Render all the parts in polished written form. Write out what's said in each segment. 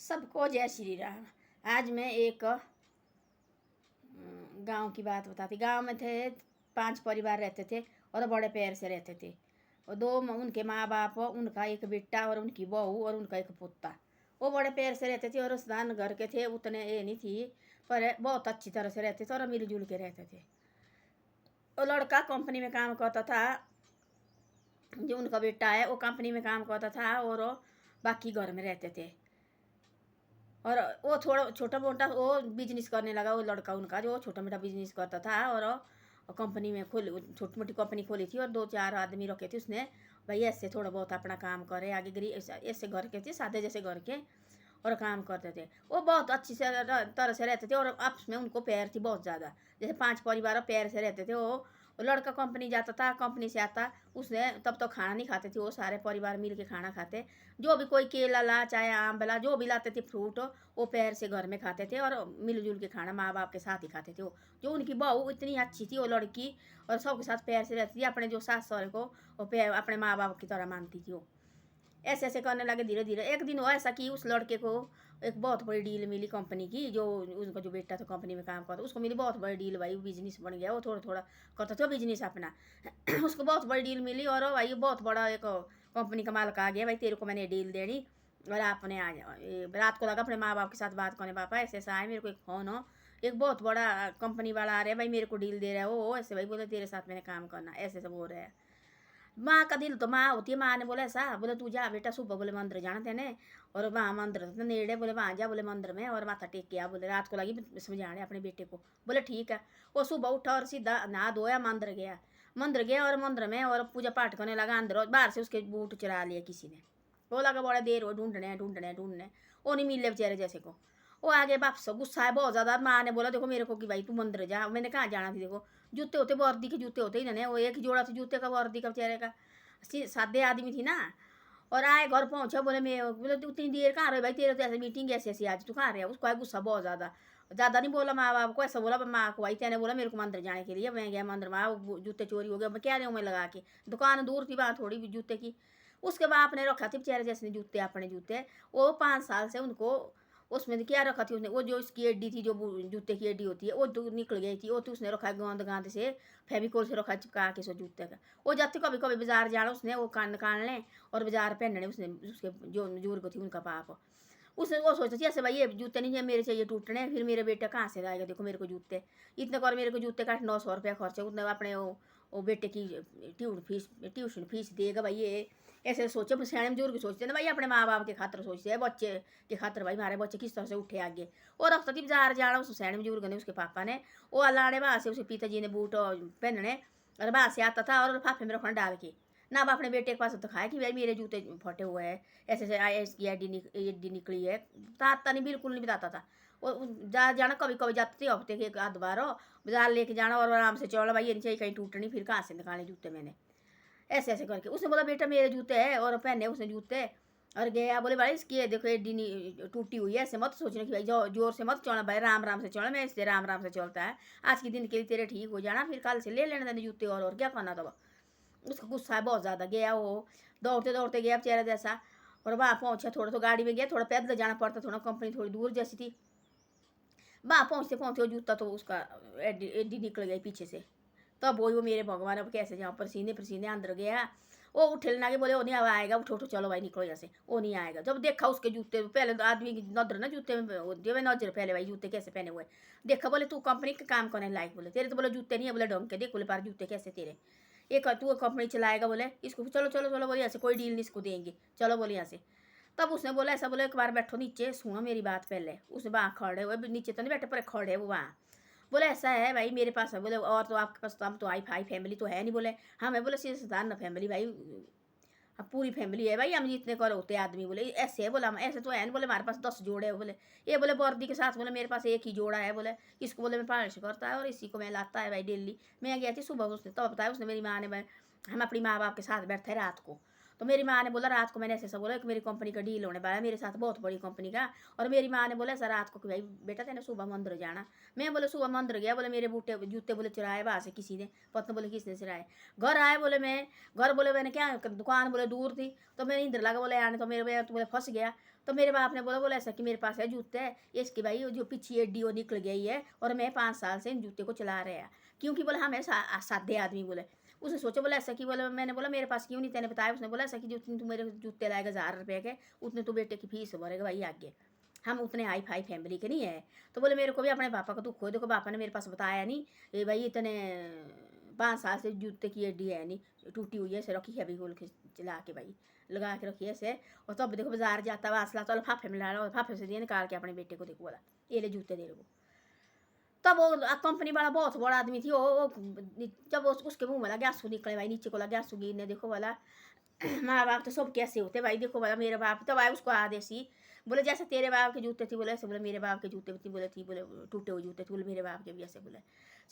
सबको जय श्री राम। आज मैं एक गांव की बात बताती। गांव में थे 5 परिवार रहते थे और बड़े प्यार से रहते थे। और 2 उनके माँ बाप, उनका एक बेटा और उनकी बहू और उनका एक पोता। वो बड़े प्यार से रहते थे और स्नान घर के थे, उतने ये नहीं थी, पर बहुत अच्छी तरह से रहते थे और मिलजुल के रहते थे। और लड़का कंपनी में काम करता था, जो उनका बेटा है वो कंपनी में काम करता था और बाकी घर में रहते थे। और वो थोड़ा छोटा मोटा वो बिजनेस करने लगा, वो लड़का उनका जो छोटा मोटा बिजनेस करता था। और कंपनी में छोटी मोटी कंपनी खोली थी और 2-4 आदमी रखे थे उसने। भाई ऐसे थोड़ा बहुत अपना काम करे, आगे गरीब ऐसे घर के थे, सादे जैसे घर के, और काम करते थे। वो बहुत अच्छी से तरह से रहते थे और आपस में उनको प्यार थी बहुत ज़्यादा। जैसे 5 परिवार प्यार से रहते थे। वो लड़का कंपनी जाता था, कंपनी से आता, उसने तब तो खाना नहीं खाते थे, वो सारे परिवार मिल के खाना खाते। जो भी कोई केला ला, चाहे आम बला, जो भी लाते थे फ्रूट, वो प्यार से घर में खाते थे और मिलजुल के खाना माँ बाप के साथ ही खाते थे। वो जो उनकी बहू इतनी अच्छी थी वो लड़की, और सबके साथ प्यार से रहती थी। अपने जो सास सहुरे को वो प्यार अपने माँ बाप की तरह मानती थी। वो ऐसे ऐसे करने लगे धीरे धीरे। एक दिन हुआ ऐसा कि उस लड़के को एक बहुत बड़ी डील मिली कंपनी की। जो उनका जो बेटा था कंपनी में काम करता, उसको मिली बहुत बड़ी डील। भाई बिजनेस बन गया, वो थोड़ा थोड़ा करता था बिजनेस अपना। उसको बहुत बड़ी डील मिली और भाई बहुत बड़ा एक कंपनी का मालिक आ गया, भाई तेरे को मैंने डील देनी और आपने आ जाओ। रात को लगा अपने माँ बाप के साथ बात करने, पापा ऐसे ऐसा है, मेरे को एक फ़ोन हो, एक बहुत बड़ा कंपनी वाला आ रहा है, भाई मेरे को डील दे रहा है वो ऐसे। भाई बोले तेरे साथ मैंने काम करना, ऐसे सब हो रहा है। माँ का दिल तो माँ होती है। माँ ने बोला ऐसा, बोले तू जा बेटा, सुबह बोले मंदिर जाना तेने, और वहाँ मंदिर था नेड़े, बोले वहाँ जा बोले मंदिर में और माथा टेक के आ। बोले रात को लगी समझाने अपने बेटे को। बोले ठीक है। वो सुबह उठा और सीधा नहा धोया मंदिर गया। मंदिर गया और मंदिर में और पूजा पाठ करने लगा। अंदर और बाहर से उसके बूट चुरा लिए किसी ने। वो लगा बड़ा देर हो ढूंढने ढूंढने ढूंढने, वो नहीं मिले बेचारे जैसे को। वो आगे वापस गुस्सा है बहुत ज़्यादा। माँ ने बोला देखो मेरे को कि भाई तू मंदिर जा। मैंने कहाँ जाना थी, देखो जूते होते वर्दी के जूते होते ही ना, वो एक ही जोड़ा था जूते का वर्दी का बेचारे का। सादे आदमी थी ना। और आए घर पहुंचा, बोले मैं, बोले तू इतनी देर कहाँ रहे भाई, तेरे तो ऐसे मीटिंग ऐसी ऐसी आज, तू कहाँ रहे। उसको आया गुस्सा बहुत ज़्यादा। ज़्यादा नहीं बोला माँ बाप को, ऐसा बोला माँ को, भाई तेने बोला मेरे को मंदिर जाने के लिए, मैं गया मंदिर में, जूते चोरी हो गए, मैं क्या रही हूँ मैं लगा के। दुकान दूर थी वहाँ थोड़ी भी जूते की। उसके बाप ने रखा थी बेचारे जैसे जूते, अपने जूते। वो 5 साल से उनको उसमें क्या रखा थी उसने, वो जो इसकी एड्डी थी, जो जूते की एड्डी होती है, वो तो निकल गई थी। वो तो उसने रखा गोंद गांद से फेविकोल से रखा चिपका के सो जूते का। वो जाते कभी कभी बाजार जाना उसने, वो कान निकाल लें और बाजार पहनने उसने, उसके जो बुजुर्ग थी उनका पाप। उसने वो सोचा थी ऐसे, भाई ये जूते नहीं है मेरे चाहिए टूटने, फिर मेरे बेटे कहाँ से आएगा, देखो मेरे को जूते इतने कर, मेरे को जूते का 900 रुपया खर्च है, उतने अपने वो बेटे की ट्यूशन फीस देगा भाई ये। ऐसे सोचे सियाने बुजुर्ग सोचते हैं ना भाई, अपने माँ बाप के खातर सोचते हैं, बच्चे के खातर, भाई हमारे बच्चे किस तरह से उठे आगे। और रखता थी बाजार जाना उस सियाने बुजुर्ग ने, उसके पापा ने। वो लाने वहाँ से उसे पिताजी ने बूट पहनने, और वहाँ से आता था और लिफाफे में रखना डाल के। ना अब अपने बेटे के पास दिखाया कि भाई मेरे जूते फटे हुए हैं, ऐसे ऐसे इसकी एडी निकली है, बताता नहीं, बिल्कुल नहीं बताता था। वो जा जाना कभी कभी जाते थे हफ्ते के एक आध बार, बाजार लेके जाना और आराम से चौड़ा, भाई ये नहीं चाहिए कहीं टूटनी, फिर कहाँ से निकाले जूते मैंने, ऐसे ऐसे करके। उसने बोला बेटा मेरे जूते हैं, और पहने उसने जूते और गया। बोले भाई इसकी देखो एडी टूटी हुई है, ऐसे मत सोचने कि भाई जोर से मत चलना भाई, राम राम से चलना, मैं इससे राम राम से चलता है। आज के दिन के लिए तेरे ठीक हो जाना, फिर कल से ले लेने देने जूते, और क्या करना था। उसका गुस्सा है बहुत ज़्यादा। गया वो दौड़ते दौड़ते गया बेचारा जैसा, और वहाँ पहुँचा। थोड़ा तो गाड़ी में गया, थोड़ा पैदल जाना पड़ता, थोड़ा कंपनी थोड़ी दूर जैसी थी। वहाँ पहुँचते पहुँचते वो जूता तो उसका एडी एडी निकल गई पीछे से। तब वो मेरे भगवान अब कैसे जाऊँ, पसीने पसीने अंदर गया। वो उठे लगा के बोले वो नहीं अब आएगा, उठो उठो चलो भाई निकलो यहाँ से, वो नहीं आएगा। जब देखा उसके जूते, पहले तो आदमी की नजर ना जूते में होती है, नजर पहले भाई जूते कैसे पहने हुए। देखा, बोले तू कंपनी का काम करने लायक, बोले तेरे तो बोले जूते नहीं है, बोले ढंग के देख, बोले पर जूते कैसे तेरे, एक तू कंपनी चलाएगा, बोले इसको चलो चलो चलो, बोले यहाँ से कोई डील नहीं इसको देंगे, चलो बोले यहाँ से। तब उसने बोला ऐसा, बोले एक बार बैठो नीचे, सुनो मेरी बात पहले। उसने वहाँ खड़े हुए, नीचे तो नहीं बैठे पर खड़े वो वहाँ। बोले ऐसा है भाई मेरे पास है, बोले और तो आपके पास तो हम तो हाई फाई फैमिली तो है नहीं, बोले हाँ मैं, बोले सीधान ना फैमिली भाई, अब पूरी फैमिली है भाई, हम जितने कर होते आदमी, बोले ऐसे है, बोला हम ऐसे तो है नहीं, बोले हमारे पास 10 जोड़े है, बोले ये बोले वर्दी के साथ, बोले मेरे पास एक ही जोड़ा है, बोले इसको बोले मैं पालिश करता है और इसी को मैं लाता है भाई डेली। मैं गया थी सुबह, उसने तब बताया, उसने मेरी माँ ने, हम अपनी माँ बाप के साथ बैठते रात को, तो मेरी माँ ने बोला रात को, मैंने ऐसे बोला कि मेरी कंपनी का डील होने वाला है मेरे साथ, बहुत बड़ी कंपनी का। और मेरी माँ ने बोला ऐसा रात को कि भाई बेटा तेने सुबह मंदिर जाना। मैं बोले सुबह मंदिर गया, बोले मेरे बूटे जूते बोले चुराए वहाँ से किसी ने, पत्नी बोले किसने चुराए। घर आए बोले मैं, घर बोले मैंने क्या, दुकान बोले दूर थी, तो मैंने इधर लगा बोले आने, तो मेरे तो बोले फंस गया। तो मेरे बाप ने बोला बोला ऐसा कि मेरे पास है जूते है, इसकी भाई जो पीछे एडी वो निकल गई है, और मैं 5 साल से इन जूते को चला रहे हैं, क्योंकि बोले हमें सादे आदमी बोले। उसने सोचा बोला ऐसा कि बोला, मैंने बोला मेरे पास क्यों नहीं तेने बताया। उसने बोला ऐसा कि जो तू मेरे जूते लाएगा 1000 रुपये के, उतने तो बेटे की फीस भरेगा भाई आगे, हम उतने हाई फाई फैमिली के नहीं है। तो बोले मेरे को भी अपने पापा का दुख हो, देखो पापा ने मेरे पास बताया नहीं ये भाई इतने 5 साल से जूते की एडी है नहीं, टूटी हुई है, ऐसे रखी है अभी खोल के चला के भाई लगा के रखी है ऐसे। और तब देखो बाजार जाता वासला तो फाफे में ला रहा, फाफे से दिए निकाल के अपने बेटे को, देखो बोला ये ले जूते दे रहे वो। तब वो कंपनी वाला बहुत बड़ा आदमी थी वो, जब उसके मुंह में लगा आंसू निकले भाई, नीचे को लगे आंसू गिरने, देखो वाला माँ बाप तो सब कैसे होते भाई, देखो वाला मेरे बाप तब आए उसको आदेशी बोले जैसे तेरे बाप के जूते थे बोले ऐसे, बोले मेरे बाप के जूते थी बोले थी, बोले टूटे हुए जूते थे, बोले मेरे बाप के भी ऐसे बोले।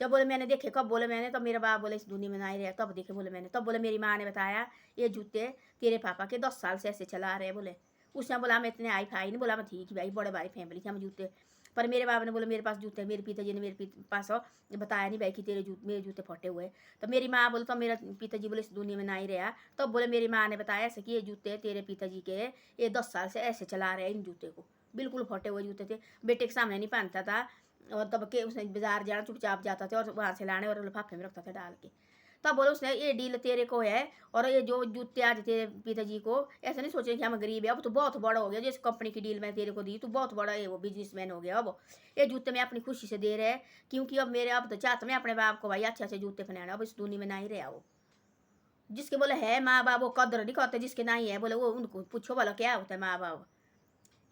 जब बोले मैंने देखे, कब बोले मैंने, तो मेरा बाप बोले इस दुनिया में नहीं रहे, तब देखे बोले मैंने। तब बोले मेरी माँ ने बताया ये जूते तेरे पापा के 10 साल से ऐसे चला रहे बोले। उसने बोला मैं इतने आई फाई नहीं, बोला मैं थी कि भाई बड़े भाई फैमिली थी हम जूते, पर मेरे बाप ने बोले मेरे पास जूते, मेरे पिताजी ने मेरे पास बताया नहीं भाई कि तेरे मेरे जूते फटे हुए। तो मेरी माँ बोले तो मेरा पिताजी बोले इस दुनिया में नहीं रहा, तब बोले मेरी माँ ने बताया ऐसे कि ये जूते तेरे पिताजी के, ये 10 साल से ऐसे चला रहे हैं इन जूते को, बिल्कुल फटे हुए जूते थे, बेटे के सामने नहीं पहनता था। और तब के उसने बाजार जाना चुपचाप जाता था और वहाँ से लाने और लिफाफे में रखता था डाल के। तब बोले उसने ये डील तेरे को है, और ये जो जूते आज तेरे पिताजी को, ऐसा नहीं सोचे कि हम गरीब है, अब तो बहुत बड़ा हो गया, जिस कंपनी की डील मैं तेरे को दी तो बहुत बड़ा है वो बिजनेसमैन हो गया। अब ये जूते मैं अपनी खुशी से दे रहे हैं, क्योंकि अब मेरे अब तो चाहता मैं अपने बाप को भाई अच्छे अच्छे जूते पहनाना, अब इस दुनिया में नहीं रहा वो। जिसके बोले है माँ बाप वो कदर नहीं करते, जिसके नहीं है बोले वो उनको पूछो बोला क्या होता है माँ बाप।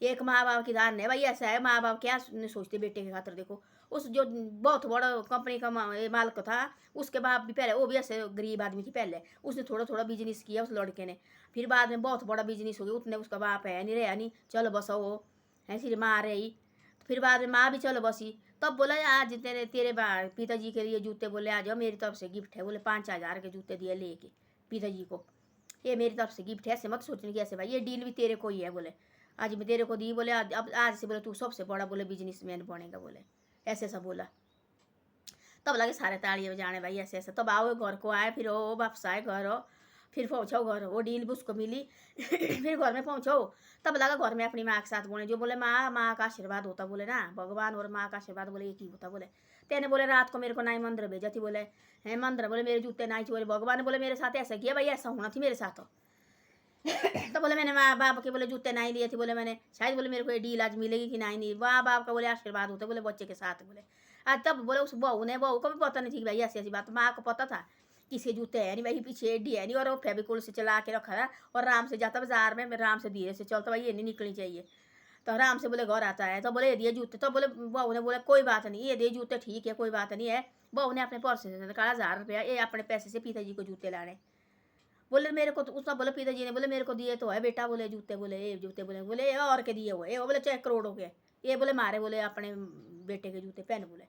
एक माँ बाप की धारणा है भाई ऐसा है, माँ बाप क्या सोचते बेटे की खातर। देखो उस जो बहुत बड़ा कंपनी का मालिक था, उसके बाप भी पहले वो भी ऐसे गरीब आदमी थी पहले, उसने थोड़ा थोड़ा बिजनेस किया उस लड़के ने, फिर बाद में बहुत बड़ा बिजनेस हो गया, उतने उसका बाप है नहीं रहा नहीं, चलो बसो वो ऐसी माँ रही। फिर बाद में माँ भी चलो बसी। तब बोला आज तेरे तेरे पिताजी के लिए जूते, बोले आ जाओ मेरी तरफ से गिफ्ट है, बोले 5,000 के जूते दिए लेके पिताजी को, ये मेरी तरफ से गिफ्ट है, ऐसे मत सोचने की ऐसे भाई ये डील भी तेरे को ही है बोले, आज मैं तेरे को दी बोले, आज अब आज से बोले तू सबसे बड़ा बोले बिजनेसमैन बनेगा बोले, ऐसे ऐसा बोला। तब लगे सारे तालियां बजाने भाई ऐसे ऐसे। तब आओ घर को आए, फिर वो वापस आए घर हो, फिर पहुँचो घर, वो डील भी उसको मिली फिर घर में पहुँचो, तब लगा घर में अपनी माँ के साथ बोले, जो बोले माँ माँ का आशीर्वाद होता बोले ना, भगवान और माँ का आशीर्वाद बोले एक ही होता बोले। तेने बोले रात को मेरे को नाई मंदिर भेजा थी बोले, है मंदिर बोले मेरे जूते नाई बोले, भगवान ने बोले मेरे साथ ऐसा किया भाई, ऐसा होना थी मेरे साथ तो बोले मैंने माँ बाप के बोले जूते नहीं लिए थे बोले, मैंने शायद बोले मेरे को ये डील आज मिलेगी कि नहीं, माँ बाप का बोले आशीर्वाद होता बोले बच्चे के साथ बोले। आज तब बोले उस बहू को भी पता नहीं थी कि भाई ऐसी ऐसी बात, माँ को पता था किसी जूते है नहीं भाई, पीछे एडी है नहीं, और वो फेविकोल से चला के रखा था, और आराम से जाता बाजार में, आराम से धीरे से चलता भाई ये नहीं निकलनी चाहिए। तो आराम से बोले घर आता है, तो बोले ये दिए जूते, तो बोले बहू ने बोला कोई बात नहीं ये दिए जूते ठीक है कोई बात नहीं है। बहू ने अपने पर्स से निकाला 1000 रुपया, ये अपने पैसे से पिताजी को जूते लाने। बोले मेरे को तो उसका बोले पिताजी ने बोले मेरे को दिए तो है बेटा बोले जूते, बोले ये जूते बोले, बोले ये और के दिए हुए बोले चाहे करोड़ों के, ये बोले मारे बोले अपने बेटे के जूते पहन बोले।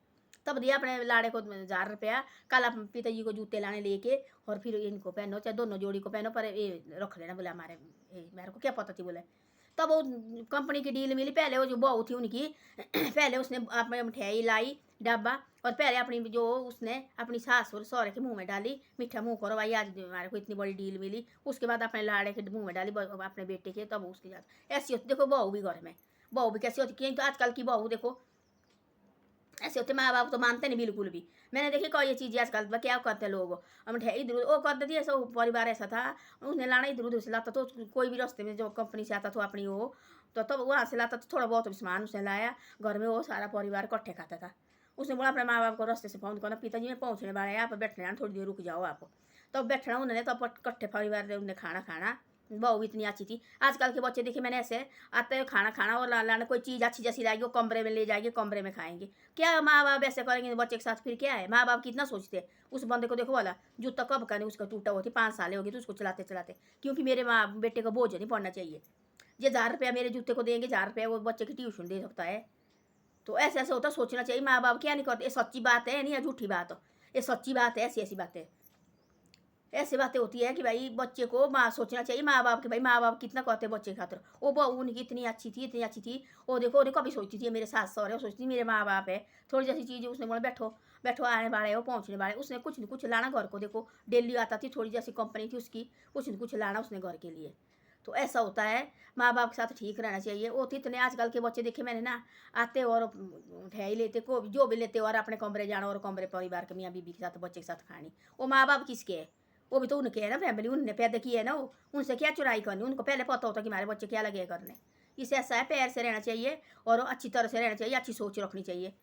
तब दिया अपने लाड़े को 1000 रुपया, कल आप पिताजी को जूते लाने लेके, और फिर इनको पहनो चाहे दोनों जोड़ी को पहनो, पर ये रख लेना बोले हमारे, मेरे को क्या पता थी बोले। तब वो कंपनी की डील मिली, पहले वो जो बहू थी उनकी पहले उसने अपने मिठाई लाई डब्बा, और पहले अपनी जो उसने अपनी सास और सौरे के मुंह में डाली, मीठा मुंह करो भाई आज हमारे को इतनी बड़ी डील मिली। उसके बाद अपने लाड़े के मुंह में डाली अपने बेटे के, तब उसके साथ ऐसी होती। देखो बहू भी घर में, बहू भी कैसी होती, क्योंकि तो आजकल की बहू देखो ऐसे होते, माँ बाप तो मानते नहीं बिल्कुल भी। मैंने देखी कोई ये चीज़ आजकल क्या करते लोग, मिठाई इधर उधर वो कर देती ऐसा। परिवार ऐसा था उसने लाना इधर उधर से लाता, तो कोई भी रास्ते में जो कंपनी से आता था अपनी वो, तो तब वहाँ से लाता तो थोड़ा बहुत सामान उसने लाया घर में, वो सारा परिवार इकट्ठे खाता था। उसने बोला अपने माँ बाप को रास्ते से फ़ोन करना, पिताजी में पहुँचने वाला है आप बैठना थोड़ी देर रुक जाओ आप। तब बैठना उन्होंने, तब इकट्ठे परिवार ने उन्हें खाना खाना। बहू भी इतनी अच्छी थी। आजकल के बच्चे देखे मैंने ऐसे आते हैं खाना खाना, और लाना कोई चीज़ अच्छी जैसी लाएगी वो कमरे में ले जाएगी, कमरे में खाएंगे। क्या माँ बाप ऐसे करेंगे बच्चे के साथ, फिर क्या है माँ बाप कितना सोचते हैं। उस बंदे को देखो वाला जूता कब का नहीं उसका टूटा हुआ थी, 5 साल हो गए तो उसको चलाते चलाते, क्योंकि मेरे माँ बेटे को बोझ नहीं पड़ना चाहिए। ये 1000 रुपया मेरे जूते को देंगे, 1000 रुपया वो बच्चे की ट्यूशन दे सकता है। तो ऐसे ऐसे होता, सोचना चाहिए माँ बाप क्या नहीं करते। ये सच्ची बात है नहीं या झूठी बात हो, ये सच्ची बात है, ऐसी ऐसी बात है। ऐसी बातें होती है कि भाई बच्चे को माँ सोचना चाहिए, माँ बाप के, भाई माँ बाप कितना कहते हैं बच्चे की खातिर। वो बहू उनकी इतनी अच्छी थी, इतनी अच्छी थी। वो देखो उन्हें कभी सोचती थी मेरे सास सहुरे, वो सोचती थी मेरे माँ बाप है। थोड़ी जैसी चीज़ उसने बोला बैठो बैठो, आने वाले हो पहुँचने वाले, उसने कुछ न कुछ लाना घर को। देखो डेली आता थी, थोड़ी जैसी कंपनी थी उसकी, कुछ न कुछ लाना उसने घर के लिए। तो ऐसा होता है, माँ बाप के साथ ठीक रहना चाहिए। वो तो इतने आजकल के बच्चे देखे मैंने ना, आते और उठा ही लेते को जो भी लेते और अपने कमरे जाना और कमरे परिवार के मियाँ बीबी के साथ बच्चे के साथ खानी। वो माँ बाप किसके है? वो भी तो उनके है ना, फैमिली उनने पैदा की है ना। वो उनसे क्या चुराई करनी, उनको पहले पता होता कि हमारे बच्चे क्या लगे करने। इसे ऐसा है, प्यार से रहना चाहिए और अच्छी तरह से रहना चाहिए, अच्छी सोच रखनी चाहिए।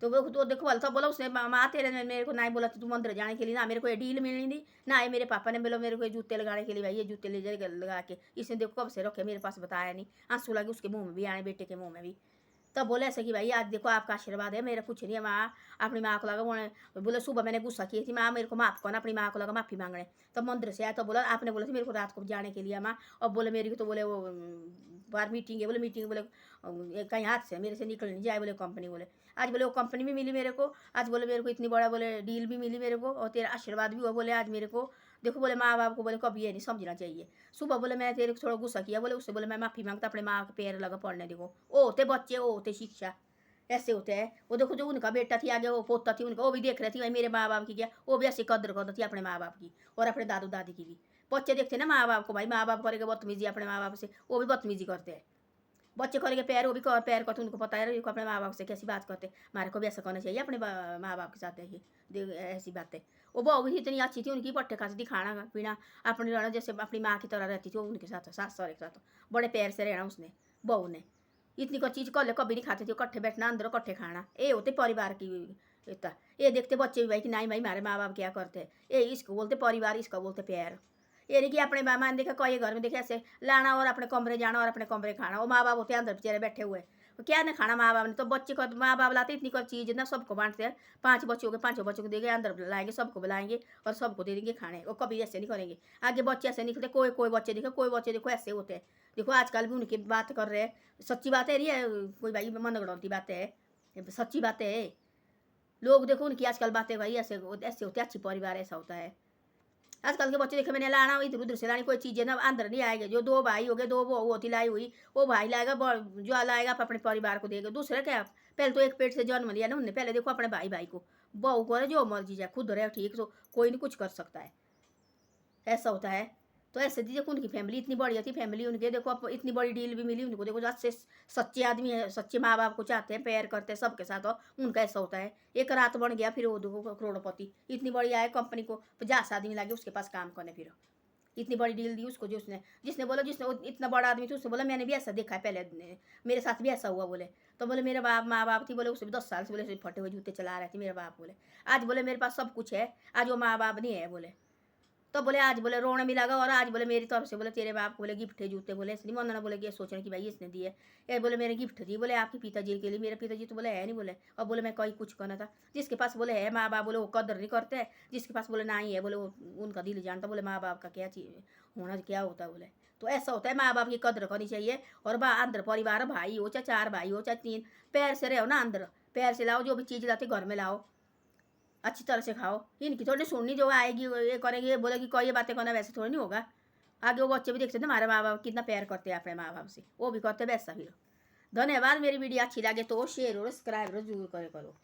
तो वो तो देखो वाल था बोला उसने, माँ तेरे ने मेरे को ना ही बोला तू मंदिर जाने के लिए, ना मेरे को ये डील मिलनी थी, ना ये मेरे पापा ने बोला मेरे को ये जूते लगाने के लिए, भाई ये जूते ले जाए लगा के। इसने देखो कब से रखे मेरे पास, बताया नहीं। आंसू लगे उसके मुंह में भी आने, बेटे के मुंह में भी। तब बोले ऐसे कि भाई आज देखो आपका आशीर्वाद है, मेरा कुछ नहीं है। माँ अपनी माँ को लगा बोले सुबह मैंने गुस्सा की थी, माँ मेरे को माफ़ करना, अपनी माँ को लगा माफ़ी मांगने। तब मंदिर से आया तो बोला आपने बोला था मेरे को रात को जाने के लिए माँ, और बोले मेरी तो बोले वो बार मीटिंग है, बोले मीटिंग बोले कहीं हाथ से मेरे से निकल नहीं जाए बोले कंपनी। बोले आज बोले वो कंपनी भी मिली मेरे को, आज बोले मेरे को इतनी बड़ा बोले डील भी मिली मेरे को, और तेरा आशीर्वाद भी हुआ बोले आज मेरे को। देखो बोले माँ बाप को बोले कभी ये नहीं समझना चाहिए। सुबह बोले मैं तेरे को थोड़ा गुस्सा किया, बोले उससे बोले मैं माफ़ी मांगता, अपने माँ के पैर लगा पड़ने। देखो वो होते बच्चे, वो होते शिक्षा, ऐसे होते हैं। वो देखो जो उनका बेटा थी आगे, वो पोता थी उनका, वो भी देख रही थी भाई मेरे माँ बाप की क्या, वो भी ऐसी कदर करती थी अपने माँ बाप की और अपने दादू दादी की भी। बच्चे देखते ना माँ बाप को, भाई माँ बाप करेंगे बदतमीजी अपने माँ बाप से, वो भी बदतमीजी करते हैं। बच्चे करेंगे प्यार, वो भी प्यार करते, उनको पता है अपने माँ बाप से कैसी बात करते। हमारे को भी ऐसा करना चाहिए अपने माँ बाप के साथ, देखिए ऐसी बातें। वो बहू भी इतनी अच्छी थी, उनकी पट्टे खाती थी, खाना पीना अपनी रहना जैसे अपनी माँ की तरह रहती थी वो उनके साथ, सास सहुरे के साथ बड़े प्यार से रहना उसने, बहू ने। इतनी कोई चीज़ कल कभी नहीं खाते थे, कट्ठे बैठना अंदर कट्ठे खाना, ये होते परिवार की इतना। ये देखते बच्चे भी भाई कि नहीं भाई हमारे माँ बाप क्या करते हैं, ये इसको बोलते परिवार, इसको बोलते प्यार। ये नहीं कि अपने मान देखा कोई घर में देखे ऐसे लाना और अपने कमरे जाना और अपने कमरे खाना। वो माँ बाप होते हैं अंदर बेचारे बैठे हुए, तो क्या ना खाना माँ बाप ने। तो बच्चे को माँ बाप लाते इतनी कोई चीज़ ना, सबको बांटते हैं। 5 बच्चों के 5 बच्चों को देंगे, अंदर लाएंगे, सबको बुलाएंगे और सबको दे देंगे खाने। वो कभी ऐसे नहीं करेंगे। आगे बच्चे ऐसे निकलते, कोई कोई बच्चे देखो, कोई बच्चे देखो ऐसे होते हैं। देखो आजकल भी उनकी बात कर रहे हैं, सच्ची बात है, नहीं है कोई भाई मन गड़ौती बातें है, सच्ची बातें है। लोग देखो उनकी आजकल बातें भाई ऐसे ऐसे होते, अच्छी परिवार ऐसा होता है। आजकल के बच्चे देखे मैंने लाना इधर उधर से लानी, कोई चीज़ें ना अंदर नहीं आएगी। जो 2 भाई हो गए, 2 बहू होती लाई हुई, वो भाई लाएगा जो लाएगा अपने परिवार को देगा। दूसरा क्या, पहले तो एक पेट से जन्म लिया ना उनने, पहले देखो अपने भाई भाई को। बहू को जो मर्जी जाए, खुद रहे ठीक, तो कोई नहीं कुछ कर सकता है, ऐसा होता है। तो ऐसे देखो उनकी फैमिली इतनी बढ़िया थी, फैमिली उनके देखो अब इतनी बड़ी डील भी मिली उनको। देखो जो अच्छे सच्चे आदमी है, सच्चे माँ बाप को चाहते हैं, प्यार करते हैं सबके साथ, और उनका ऐसा होता है। एक रात बन गया फिर वो देखो करोड़पति, इतनी बड़ी आए कंपनी को 50 आदमी लगे उसके पास काम करने, फिर इतनी बड़ी डील दी उसको। जो उसने जिसने बोला, जिसने इतना बड़ा आदमी था, उसने बोला मैंने भी ऐसा देखा है पहले, मेरे साथ भी ऐसा हुआ। बोले तो बोले मेरे माँ बाप थी, बोले उससे भी 10 साल से बोले फटे हुए जूते चला रहे थे मेरे बाप। बोले आज बोले मेरे पास सब कुछ है, आज वो माँ बाप नहीं है। बोले तो बोले आज बोले रोने भी लगा, और आज बोले मेरी तरफ से बोले तेरे बाप को बोले गिफ्ट है जूते। बोले इसलिए मनना बोले कि ये सोच रहे कि भाई इसने दिए, ये बोले मेरे गिफ्ट दी, बोले आपके पिताजी के लिए। मेरे पिताजी तो बोले है नहीं, बोले और बोले मैं कोई कुछ करना था। जिसके पास बोले है माँ बाप, बोले वो कदर नहीं करते हैं। जिसके पास बोले ना ही है, बोले वो उनका दिल जानता। बोले माँ बाप का क्या चीज़ होना क्या होता है। बोले तो ऐसा होता है, माँ बाप की कदर करनी चाहिए। और अंदर परिवार, भाई हो चाहे 4 भाई हो चाहे 3, पैर से रहो ना अंदर, पैर से लाओ, जो भी चीज़ लाते घर में लाओ, अच्छी तरह से खाओ। इनकी थोड़ी सुननी, जो आएगी ये करेगी, ये बोलेगी कोई ये बातें करना, वैसे थोड़ी नहीं होगा। आगे वो बच्चे भी देखते ना हमारे माँ बाप कितना प्यार करते हैं अपने माँ बाप से, वो भी करते वैसा फिर। धन्यवाद। मेरी वीडियो अच्छी लगे तो शेयर और सब्सक्राइब जरूर करे करो।